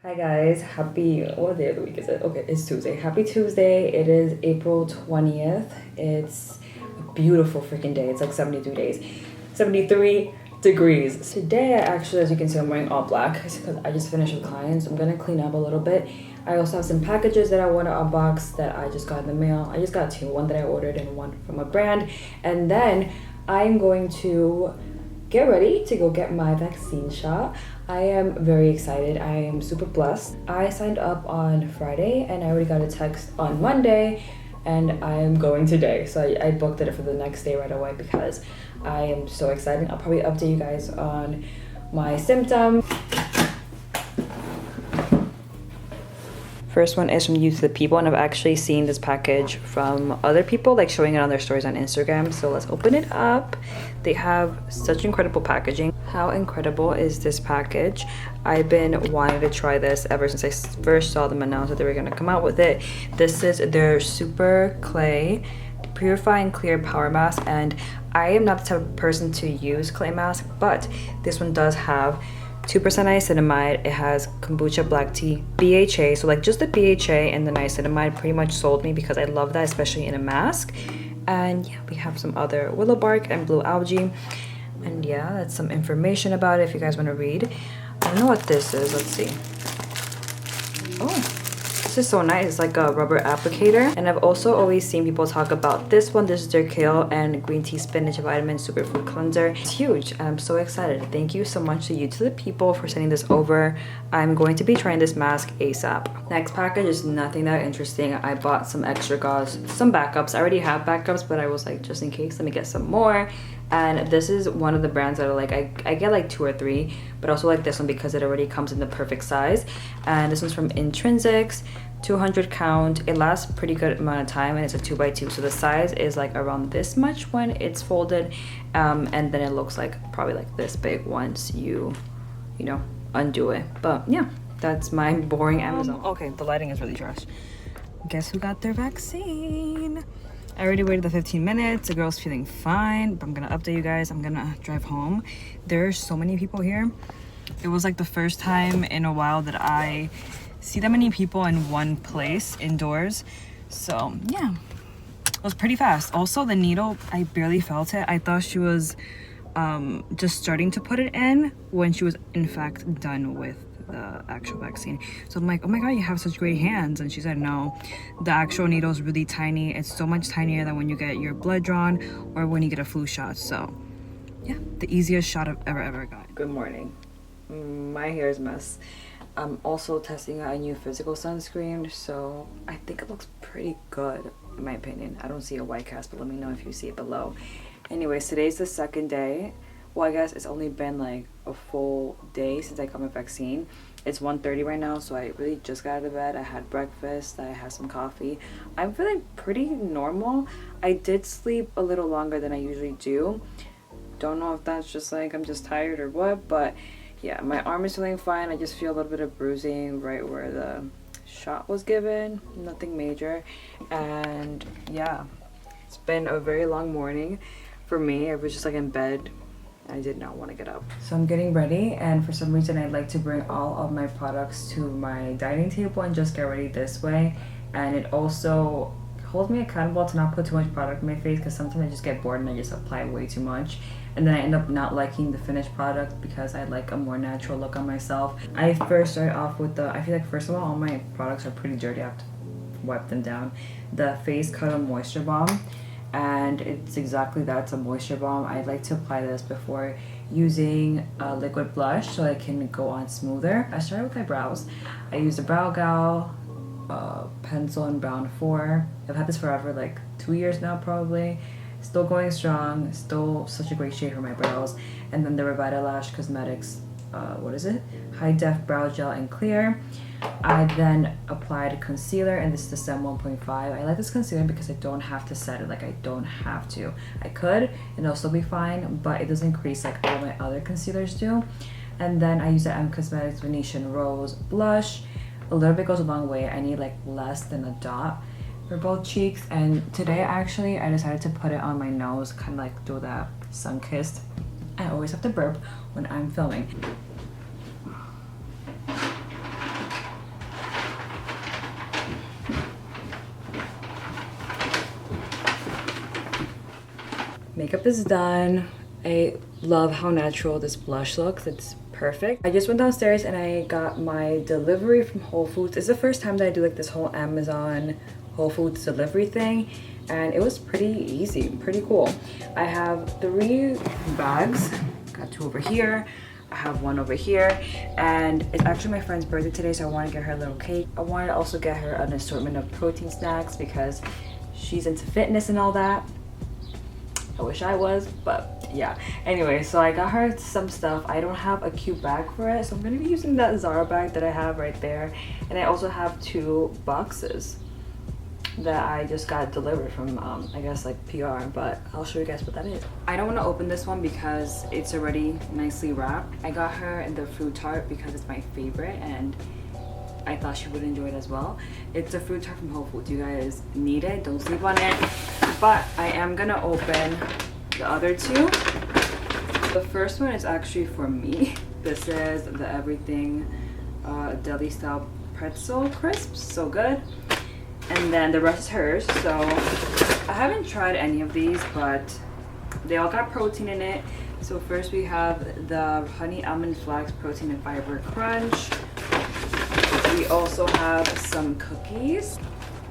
Hi guys, what day of the week is it? Okay, it's Tuesday. Happy Tuesday. It is April 20th. It's a beautiful freaking day. It's like 73 days. 73 degrees. Today I actually, as you can see, I'm wearing all black because I just finished with clients. I'm gonna clean up a little bit. I also have some packages that I want to unbox that I just got in the mail. I just got two, one that I ordered and one from a brand. And then I'm going to get ready to go get my vaccine shot. I am very excited. I am super blessed. I signed up on Friday and I already got a text on Monday and I am going today. So I booked it for the next day right away because I am so excited. I'll probably update you guys on my symptoms. First one is from You to the People, and I've actually seen this package from other people, like showing it on their stories on Instagram. So let's open it up. They have such incredible packaging. How incredible is this package? I've been wanting to try this ever since I first saw them announce that they were gonna come out with it. This is their Super Clay Purify and Clear Power Mask, and I am not the type of person to use clay mask, but this one does have 2% niacinamide. It has kombucha, black tea, BHA. So like just the BHA and the niacinamide pretty much sold me because I love that, especially in a mask. And yeah, we have some other willow bark and blue algae. And yeah, that's some information about it if you guys want to read. I don't know what this is. Let's see. Oh, this is so nice. It's like a rubber applicator. And I've also always seen people talk about this one. This is their kale and green tea spinach vitamin superfood cleanser. It's huge and I'm so excited. Thank you so much to You to the People for sending this over. I'm going to be trying this mask ASAP. Next package is nothing that interesting. I bought some extra gauze, some backups. I already have backups, but I was like, just in case, let me get some more. And this is one of the brands that I like. I get like 2 or 3, but also like this one because it already comes in the perfect size. And this one's from Intrinsics, 200 count. It lasts pretty good amount of time and it's a 2x2. So the size is like around this much when it's folded. And then it looks like probably like this big once you know, undo it. But yeah, that's my boring Amazon. Okay, the lighting is really trash. Guess who got their vaccine? I already waited the 15 minutes. The girl's feeling fine, but I'm gonna update you guys. I'm gonna drive home. There are so many people here. It was like the first time in a while that I see that many people in one place indoors. So yeah, it was pretty fast. Also, the needle, I barely felt it. I thought she was just starting to put it in when she was in fact done with the actual vaccine. So I'm like, oh my god, you have such great hands. And she said no, the actual needle is really tiny. It's so much tinier than when you get your blood drawn or when you get a flu shot. So yeah, the easiest shot I've ever got. Good morning. My hair is a mess. I'm also testing out a new physical sunscreen, so I think it looks pretty good in my opinion. I don't see a white cast, but let me know if you see it below. Anyways, today's the second day. Well, I guess it's only been like a full day since I got my vaccine. It's 1:30 right now, so I really just got out of bed. I had breakfast, I had some coffee. I'm feeling pretty normal. I did sleep a little longer than I usually do. Don't know if that's just like I'm just tired or what, but yeah, my arm is feeling fine. I just feel a little bit of bruising right where the shot was given. Nothing major. And yeah, it's been a very long morning for me. I was just like in bed. I did not want to get up. So I'm getting ready, and for some reason I'd like to bring all of my products to my dining table and just get ready this way. And it also holds me accountable to not put too much product in my face because sometimes I just get bored and I just apply way too much. And then I end up not liking the finished product because I like a more natural look on myself. I first started off with I feel like first of all my products are pretty dirty. I have to wipe them down. The Face Cuddle Moisture Balm. And it's exactly that, it's a moisture balm. I like to apply this before using a liquid blush so I can go on smoother. I started with my brows. I used a Brow Gal pencil in brown 4. I've had this forever, like 2 years now probably. Still going strong, still such a great shade for my brows. And then the Revitalash Cosmetics, what is it? High Def Brow Gel in Clear. I then applied concealer, and this is the SEM 1.5. I like this concealer because I don't have to set it. Like, I don't have to. I could, and it'll still be fine, but it doesn't crease like all my other concealers do. And then I use the M Cosmetics Venetian Rose blush. A little bit goes a long way. I need like less than a dot for both cheeks. And today, actually, I decided to put it on my nose, kind of like do that sun-kissed. I always have to burp when I'm filming. Makeup is done. I love how natural this blush looks. It's perfect. I just went downstairs and I got my delivery from Whole Foods. It's the first time that I do like this whole Amazon Whole Foods delivery thing, and it was pretty easy, pretty cool. I have 3 bags. Got 2 over here. I have 1 over here, and it's actually my friend's birthday today, so I want to get her a little cake. I wanted to also get her an assortment of protein snacks because she's into fitness and all that. I wish I was, but yeah. Anyway, so I got her some stuff. I don't have a cute bag for it, so I'm gonna be using that Zara bag that I have right there. And I also have 2 boxes that I just got delivered from I guess like PR, but I'll show you guys what that is. I don't want to open this one because it's already nicely wrapped. I got her the fruit tart because it's my favorite and I thought she would enjoy it as well. It's a fruit tart from Whole Foods. You guys need it, don't sleep on it. But I am gonna open the other 2. The first one is actually for me. This is the Everything deli style pretzel crisps, so good. And then the rest is hers. So I haven't tried any of these, but they all got protein in it. So first we have the honey almond flax protein and fiber crunch. We also have some cookies,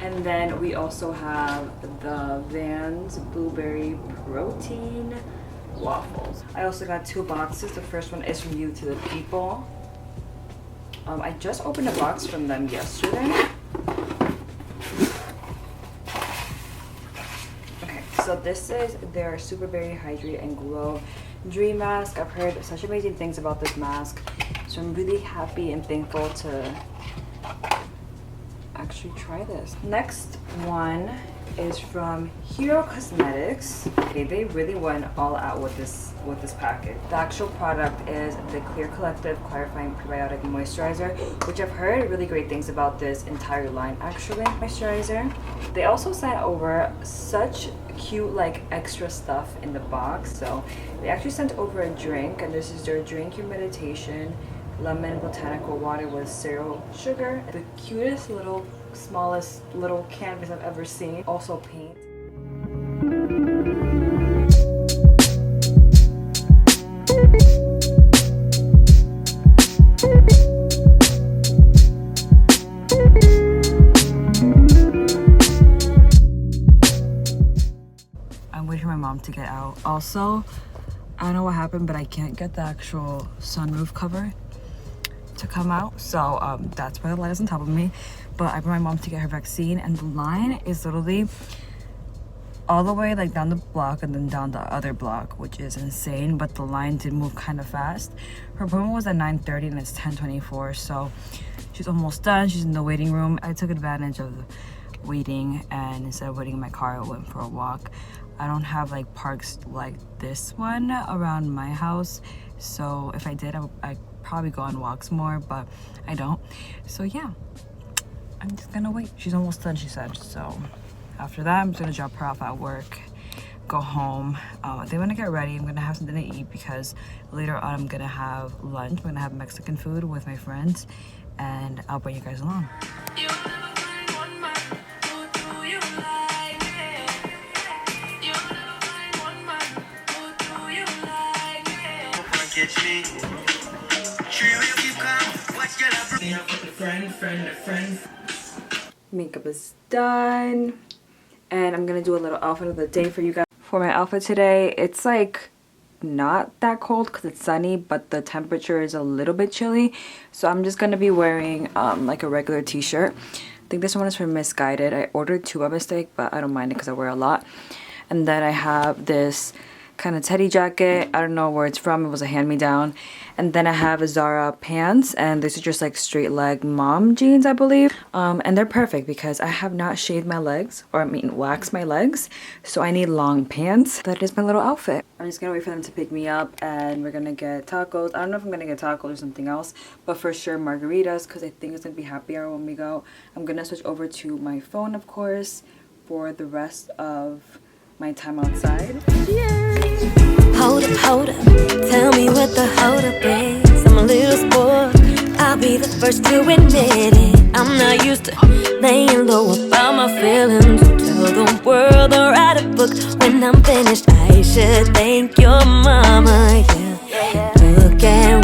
and then we also have the Vans blueberry protein waffles. I also got 2 boxes. The first one is from You to the People. I just opened a box from them yesterday. Okay, so this is their Super Berry Hydrate and Glow Dream Mask. I've heard such amazing things about this mask, so I'm really happy and thankful to actually try this. Next one is from Hero Cosmetics. Okay, they really went all out with this package. The actual product is the Clear Collective Clarifying Prebiotic Moisturizer, which I've heard really great things about this entire line actually. Moisturizer. They also sent over such cute like extra stuff in the box. So they actually sent over a drink, and this is their Drink Your Meditation lemon botanical water with zero sugar. The cutest little, smallest little canvas I've ever seen. Also paint. I'm waiting for my mom to get out. Also, I don't know what happened, but I can't get the actual sunroof cover to come out, so that's why the light is on top of me. But I brought my mom to get her vaccine, and the line is literally all the way like down the block and then down the other block, which is insane. But the line did move kind of fast. Her appointment was at 9:30 and it's 10:24, so she's almost done. She's in the waiting room. I took advantage of waiting, and instead of waiting in my car, I went for a walk. I don't have like parks like this one around my house, so if I did, I'd probably go on walks more, but I don't. So yeah, I'm just gonna wait. She's almost done, she said. So after that, I'm just gonna drop her off at work, go home. I think I'm gonna get ready. I'm gonna have something to eat because later on I'm gonna have lunch. I'm gonna have Mexican food with my friends, and I'll bring you guys along. Makeup is done, and I'm gonna do a little outfit of the day for you guys. For my outfit today, it's like not that cold because it's sunny, but the temperature is a little bit chilly, so I'm just gonna be wearing like a regular t-shirt. I think this one is from Misguided. I ordered 2 by mistake, but I don't mind it because I wear a lot. And then I have this kind of teddy jacket. I don't know where it's from. It was a hand-me-down. And then I have a Zara pants, and these are just like straight leg mom jeans, I believe. And they're perfect because I have not shaved my legs, or I mean waxed my legs, so I need long pants. That is my little outfit. I'm just gonna wait for them to pick me up, and we're gonna get tacos. I don't know if I'm gonna get tacos or something else, but for sure margaritas because I think it's gonna be happier when we go. I'm gonna switch over to my phone, of course, for the rest of my time outside. Hold up, tell me what the hold up is. I'm a little spoiled, I'll be the first to admit it. I'm not used to laying low about my feelings. Tell the world or write a book when I'm finished. I should thank your mama, yeah. Look at